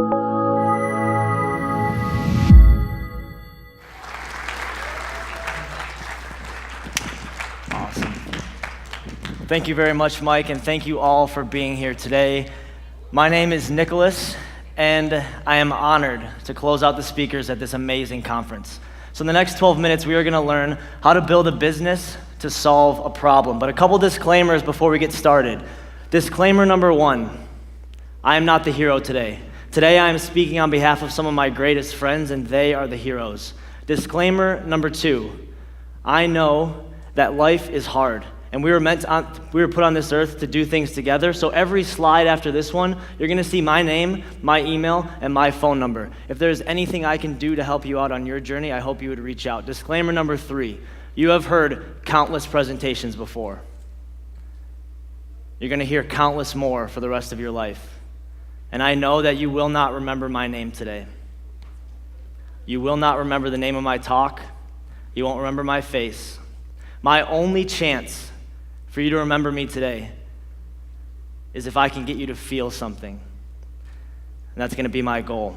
Awesome. Thank you very much, Mike, and thank you all for being here today. My name is Nicholas, and I am honored to close out the speakers at this amazing conference. So in the next 12 minutes, we are going to learn how to build a business to solve a problem. But a couple disclaimers before we get started. Disclaimer number one, I am not the hero today. Today I am speaking on behalf of some of my greatest friends, and they are the heroes. Disclaimer number two, I know that life is hard, and we were put on this earth to do things together. So every slide after this one, you're going to see my name, my email, and my phone number. If there's anything I can do to help you out on your journey, I hope you would reach out. Disclaimer number three, you have heard countless presentations before. You're going to hear countless more for the rest of your life. And I know that you will not remember my name today. You will not remember the name of my talk. You won't remember my face. My only chance for you to remember me today is if I can get you to feel something. And that's going to be my goal.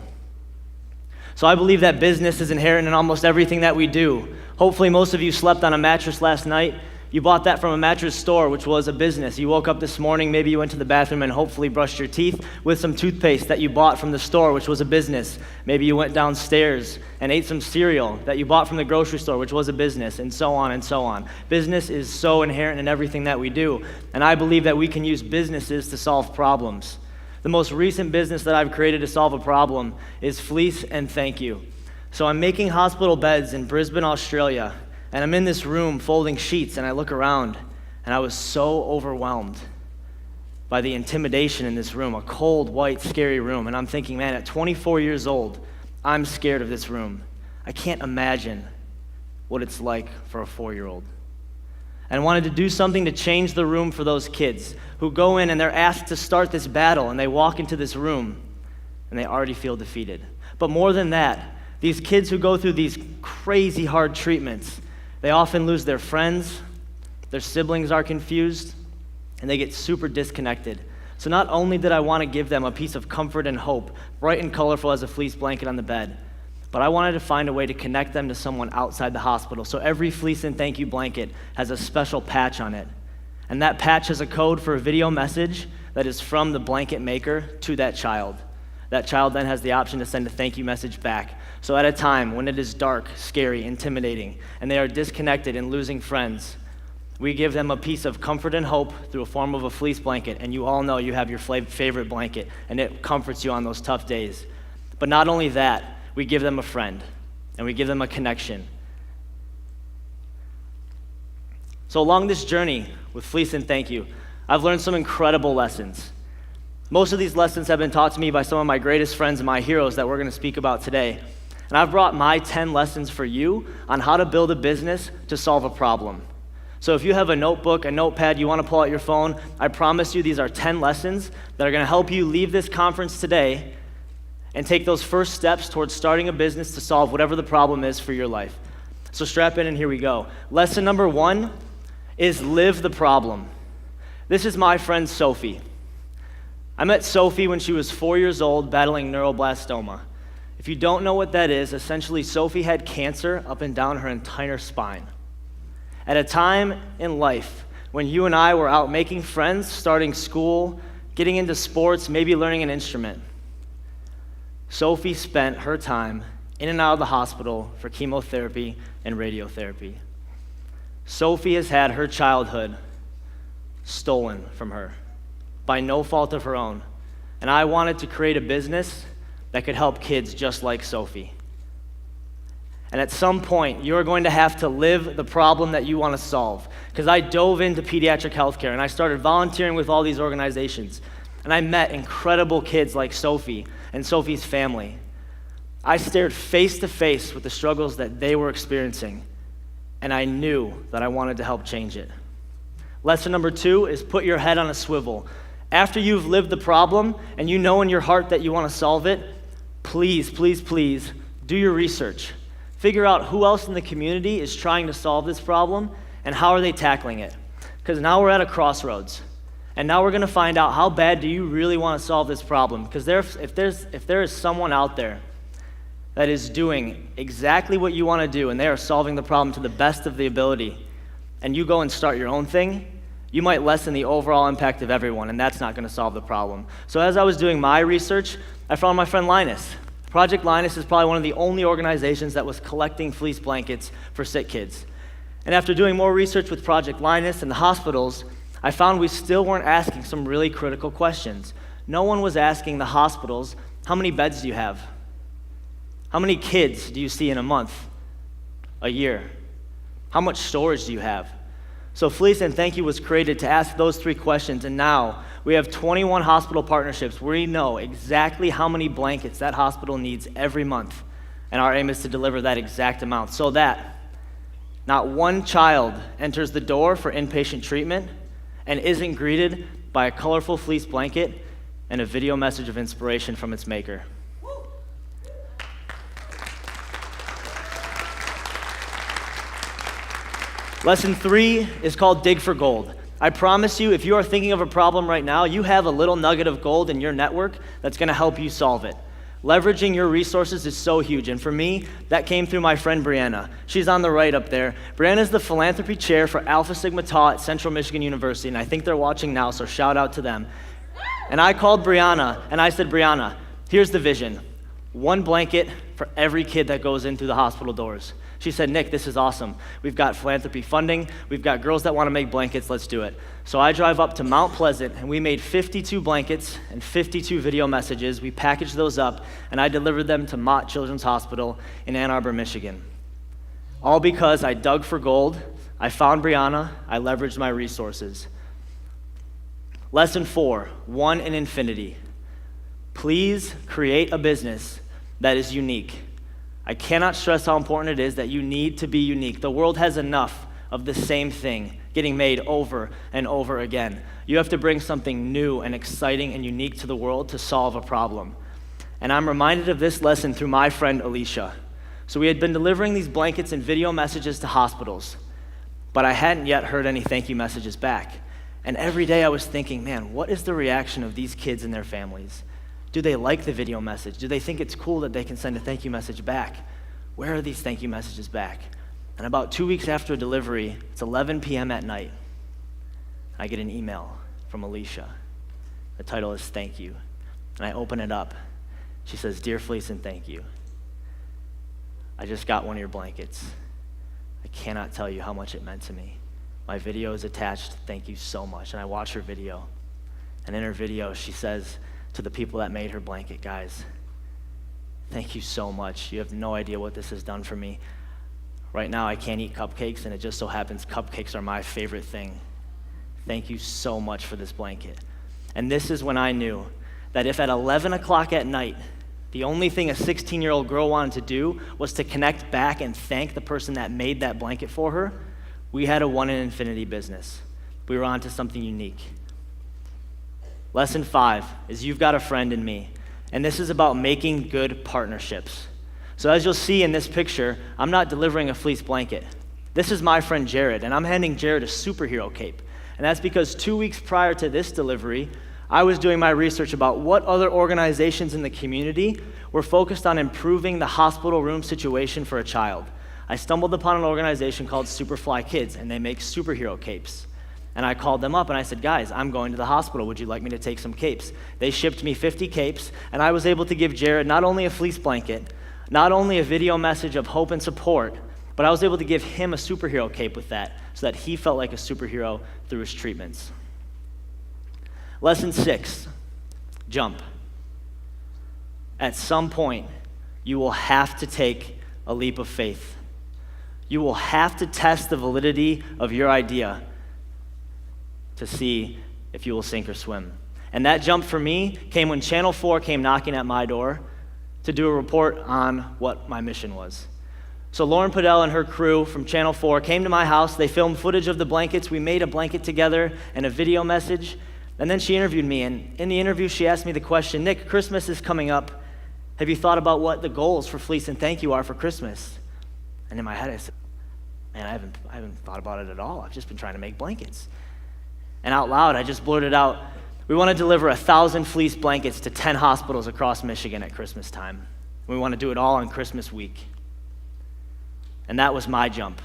So I believe that business is inherent in almost everything that we do. Hopefully most of you slept on a mattress last night. You bought that from a mattress store, which was a business. You woke up this morning, maybe you went to the bathroom and hopefully brushed your teeth with some toothpaste that you bought from the store, which was a business. Maybe you went downstairs and ate some cereal that you bought from the grocery store, which was a business, and so on and so on. Business is so inherent in everything that we do, and I believe that we can use businesses to solve problems. The most recent business that I've created to solve a problem is Fleece Thankyou. So I'm making hospital beds in Brisbane, Australia, and I'm in this room folding sheets, and I look around, and I was so overwhelmed by the intimidation in this room, a cold, white, scary room. And I'm thinking, man, at 24 years old, I'm scared of this room. I can't imagine what it's like for a 4-year-old. And I wanted to do something to change the room for those kids who go in and they're asked to start this battle, and they walk into this room, and they already feel defeated. But more than that, these kids who go through these crazy hard treatments, they often lose their friends, their siblings are confused, and they get super disconnected. So not only did I want to give them a piece of comfort and hope, bright and colorful as a fleece blanket on the bed, but I wanted to find a way to connect them to someone outside the hospital. So every Fleece Thankyou blanket has a special patch on it. And that patch has a code for a video message that is from the blanket maker to that child. That child then has the option to send a thank you message back. So at a time when it is dark, scary, intimidating, and they are disconnected and losing friends, we give them a piece of comfort and hope through a form of a fleece blanket. And you all know you have your favorite blanket, and it comforts you on those tough days. But not only that, we give them a friend, and we give them a connection. So along this journey with Fleece Thankyou, I've learned some incredible lessons. Most of these lessons have been taught to me by some of my greatest friends and my heroes that we're going to speak about today. And I've brought my 10 lessons for you on how to build a business to solve a problem. So if you have a notebook, a notepad, you want to pull out your phone, I promise you these are 10 lessons that are going to help you leave this conference today and take those first steps towards starting a business to solve whatever the problem is for your life. So strap in and here we go. Lesson number one is live the problem. This is my friend Sophie. I met Sophie when she was 4 years old battling neuroblastoma. If you don't know what that is, essentially Sophie had cancer up and down her entire spine. At a time in life when you and I were out making friends, starting school, getting into sports, maybe learning an instrument, Sophie spent her time in and out of the hospital for chemotherapy and radiotherapy. Sophie has had her childhood stolen from her by no fault of her own. And I wanted to create a business that could help kids just like Sophie. And at some point, you're going to have to live the problem that you want to solve. Because I dove into pediatric healthcare, and I started volunteering with all these organizations. And I met incredible kids like Sophie and Sophie's family. I stared face to face with the struggles that they were experiencing, and I knew that I wanted to help change it. Lesson number two is put your head on a swivel. After you've lived the problem and you know in your heart that you want to solve it, please, please, please do your research. Figure out who else in the community is trying to solve this problem and how are they tackling it. Because now we're at a crossroads. And now we're going to find out, how bad do you really want to solve this problem? Because if there is someone out there that is doing exactly what you want to do, and they are solving the problem to the best of the ability, and you go and start your own thing, you might lessen the overall impact of everyone, and that's not going to solve the problem. So as I was doing my research, I found my friend Linus. Project Linus is probably one of the only organizations that was collecting fleece blankets for sick kids. And after doing more research with Project Linus and the hospitals, I found we still weren't asking some really critical questions. No one was asking the hospitals, how many beds do you have? How many kids do you see in a month, a year? How much storage do you have? So Fleece Thankyou was created to ask those 3 questions, and now we have 21 hospital partnerships where we know exactly how many blankets that hospital needs every month, and our aim is to deliver that exact amount so that not one child enters the door for inpatient treatment and isn't greeted by a colorful fleece blanket and a video message of inspiration from its maker. Lesson 3 is called Dig for Gold. I promise you, if you are thinking of a problem right now, you have a little nugget of gold in your network that's going to help you solve it. Leveraging your resources is so huge, and for me, that came through my friend Brianna. She's on the right up there. Brianna is the philanthropy chair for Alpha Sigma Tau at Central Michigan University, and I think they're watching now, so shout out to them. And I called Brianna, and I said, Brianna, here's the vision. 1 blanket for every kid that goes in through the hospital doors. She said, Nick, this is awesome. We've got philanthropy funding. We've got girls that want to make blankets. Let's do it. So I drive up to Mount Pleasant, and we made 52 blankets and 52 video messages. We packaged those up, and I delivered them to Mott Children's Hospital in Ann Arbor, Michigan. All because I dug for gold. I found Brianna. I leveraged my resources. Lesson 4, 1 in infinity. Please create a business that is unique. I cannot stress how important it is that you need to be unique. The world has enough of the same thing getting made over and over again. You have to bring something new and exciting and unique to the world to solve a problem. And I'm reminded of this lesson through my friend Alicia. So we had been delivering these blankets and video messages to hospitals, but I hadn't yet heard any thank you messages back. And every day I was thinking, man, what is the reaction of these kids and their families? Do they like the video message? Do they think it's cool that they can send a thank you message back? Where are these thank you messages back? And about 2 weeks after delivery, it's 11 p.m. at night, I get an email from Alicia. The title is Thank You. And I open it up. She says, Dear Fleece Thankyou, I just got one of your blankets. I cannot tell you how much it meant to me. My video is attached. Thank you so much. And I watch her video. And in her video, she says to the people that made her blanket, guys, thank you so much. You have no idea what this has done for me. Right now, I can't eat cupcakes, and it just so happens cupcakes are my favorite thing. Thank you so much for this blanket. And this is when I knew that if at 11 o'clock at night, the only thing a 16-year-old girl wanted to do was to connect back and thank the person that made that blanket for her, we had a 1 in infinity business. We were on to something unique. Lesson 5 is you've got a friend in me, and this is about making good partnerships. So as you'll see in this picture, I'm not delivering a fleece blanket. This is my friend Jared, and I'm handing Jared a superhero cape. And that's because 2 weeks prior to this delivery, I was doing my research about what other organizations in the community were focused on improving the hospital room situation for a child. I stumbled upon an organization called Superfly Kids, and they make superhero capes. And I called them up and I said, guys, I'm going to the hospital. Would you like me to take some capes? They shipped me 50 capes, and I was able to give Jared not only a fleece blanket, not only a video message of hope and support, but I was able to give him a superhero cape with that so that he felt like a superhero through his treatments. Lesson 6, jump. At some point, you will have to take a leap of faith. You will have to test the validity of your idea to see if you will sink or swim. And that jump for me came when Channel 4 came knocking at my door to do a report on what my mission was. So Lauren Padell and her crew from Channel 4 came to my house. They filmed footage of the blankets. We made a blanket together and a video message. And then she interviewed me. And in the interview, she asked me the question, Nick, Christmas is coming up. Have you thought about what the goals for Fleece Thankyou are for Christmas? And in my head, I said, man, I haven't thought about it at all. I've just been trying to make blankets. And out loud, I just blurted out, we want to deliver 1,000 fleece blankets to 10 hospitals across Michigan at Christmas time. We want to do it all on Christmas week. And that was my jump.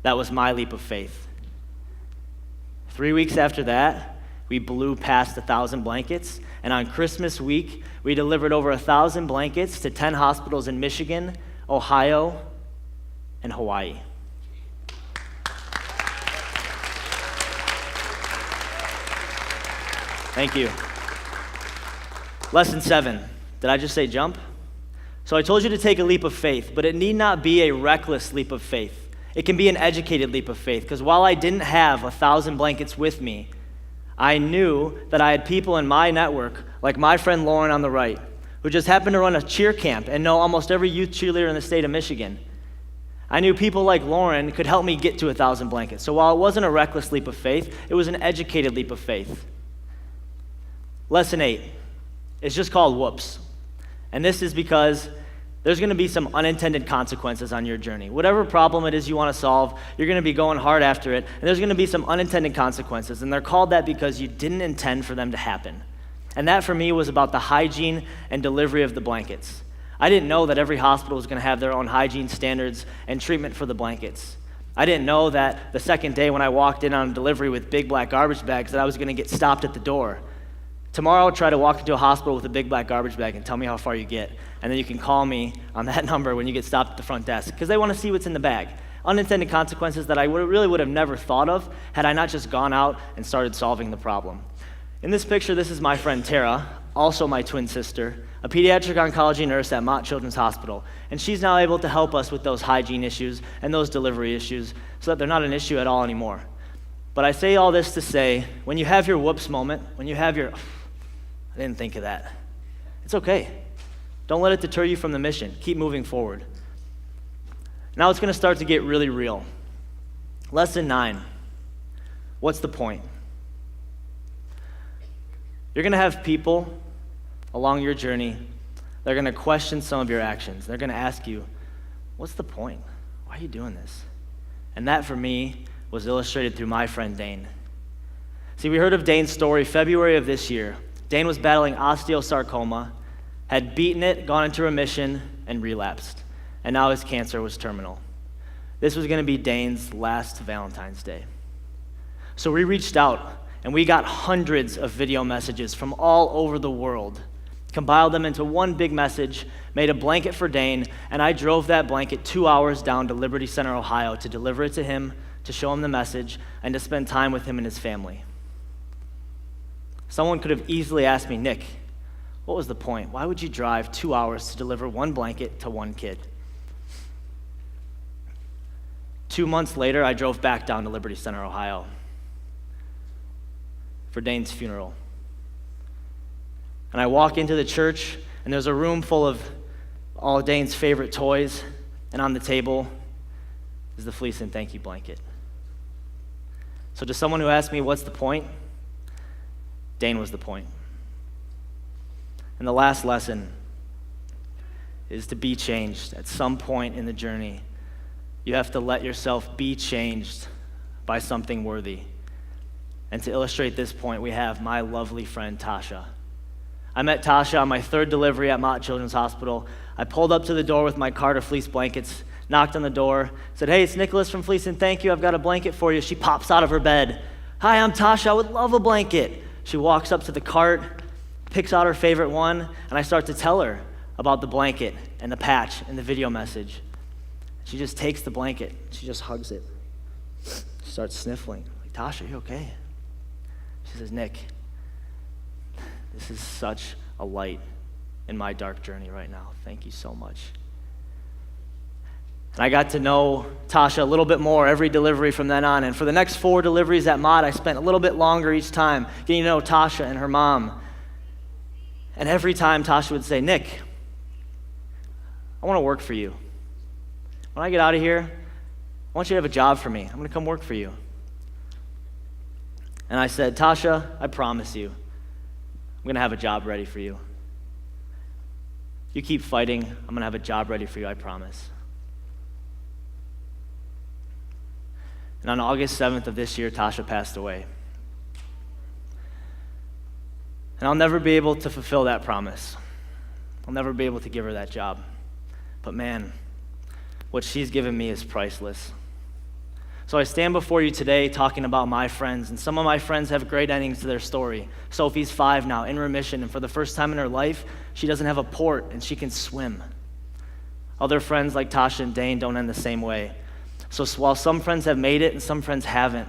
That was my leap of faith. 3 weeks after that, we blew past 1,000 blankets, and on Christmas week, we delivered over 1,000 blankets to 10 hospitals in Michigan, Ohio, and Hawaii. Thank you. Lesson 7. Did I just say jump? So I told you to take a leap of faith, but it need not be a reckless leap of faith. It can be an educated leap of faith, because while I didn't have 1,000 blankets with me, I knew that I had people in my network, like my friend Lauren on the right, who just happened to run a cheer camp and know almost every youth cheerleader in the state of Michigan. I knew people like Lauren could help me get to 1,000 blankets. So while it wasn't a reckless leap of faith, it was an educated leap of faith. Lesson 8 is just called whoops. And this is because there's going to be some unintended consequences on your journey. Whatever problem it is you want to solve, you're going to be going hard after it, and there's going to be some unintended consequences, and they're called that because you didn't intend for them to happen. And that for me was about the hygiene and delivery of the blankets. I didn't know that every hospital was going to have their own hygiene standards and treatment for the blankets. I didn't know that the second day when I walked in on delivery with big black garbage bags that I was going to get stopped at the door. Tomorrow I'll try to walk into a hospital with a big black garbage bag and tell me how far you get, and then you can call me on that number when you get stopped at the front desk, because they want to see what's in the bag. Unintended consequences that I really would have never thought of had I not just gone out and started solving the problem. In this picture, this is my friend Tara, also my twin sister, a pediatric oncology nurse at Mott Children's Hospital, and she's now able to help us with those hygiene issues and those delivery issues so that they're not an issue at all anymore. But I say all this to say, when you have your whoops moment, when you have your, I didn't think of that, it's okay. Don't let it deter you from the mission. Keep moving forward. Now it's going to start to get really real. Lesson 9. What's the point? You're going to have people along your journey that are going to question some of your actions. They're going to ask you, what's the point? Why are you doing this? And that, for me, was illustrated through my friend Dane. See, we heard of Dane's story February of this year. Dane was battling osteosarcoma, had beaten it, gone into remission, and relapsed. And now his cancer was terminal. This was going to be Dane's last Valentine's Day. So we reached out, and we got hundreds of video messages from all over the world, compiled them into one big message, made a blanket for Dane, and I drove that blanket 2 hours down to Liberty Center, Ohio, to deliver it to him, to show him the message, and to spend time with him and his family. Someone could have easily asked me, Nick, what was the point? Why would you drive 2 hours to deliver one blanket to one kid? 2 months later, I drove back down to Liberty Center, Ohio for Dane's funeral. And I walk into the church, and there's a room full of all Dane's favorite toys, and on the table is the Fleece Thankyou blanket. So to someone who asked me, what's the point? Dane was the point. And the last lesson is to be changed. At some point in the journey, you have to let yourself be changed by something worthy. And to illustrate this point, we have my lovely friend Tasha. I met Tasha on my third delivery at Mott Children's Hospital. I pulled up to the door with my cart of fleece blankets, knocked on the door, said, hey, it's Nicholas from Fleece Thankyou. I've got a blanket for you. She pops out of her bed. Hi, I'm Tasha. I would love a blanket. She walks up to the cart, picks out her favorite one, and I start to tell her about the blanket and the patch and the video message. She just takes the blanket. She just hugs it. She starts sniffling. Like, Tasha, you okay? She says, Nick, this is such a light in my dark journey right now. Thank you so much. And I got to know Tasha a little bit more every delivery from then on. And for the next 4 deliveries at Mott, I spent a little bit longer each time getting to know Tasha and her mom. And every time Tasha would say, Nick, I want to work for you. When I get out of here, I want you to have a job for me. I'm going to come work for you. And I said, Tasha, I promise you, I'm going to have a job ready for you. You keep fighting, I'm going to have a job ready for you, I promise. And on August 7th of this year, Tasha passed away. And I'll never be able to fulfill that promise. I'll never be able to give her that job. But man, what she's given me is priceless. So I stand before you today talking about my friends, and some of my friends have great endings to their story. Sophie's 5 now, in remission, and for the first time in her life, she doesn't have a port and she can swim. Other friends like Tasha and Dane don't end the same way. So while some friends have made it and some friends haven't,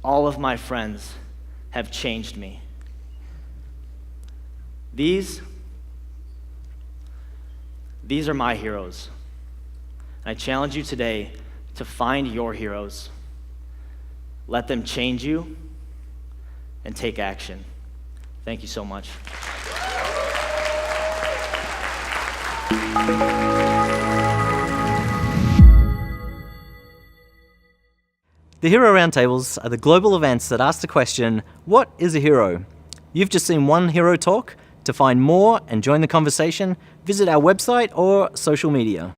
all of my friends have changed me. These are my heroes. And I challenge you today to find your heroes. Let them change you and take action. Thank you so much. The Hero Roundtables are the global events that ask the question, what is a hero? You've just seen one hero talk. To find more and join the conversation, visit our website or social media.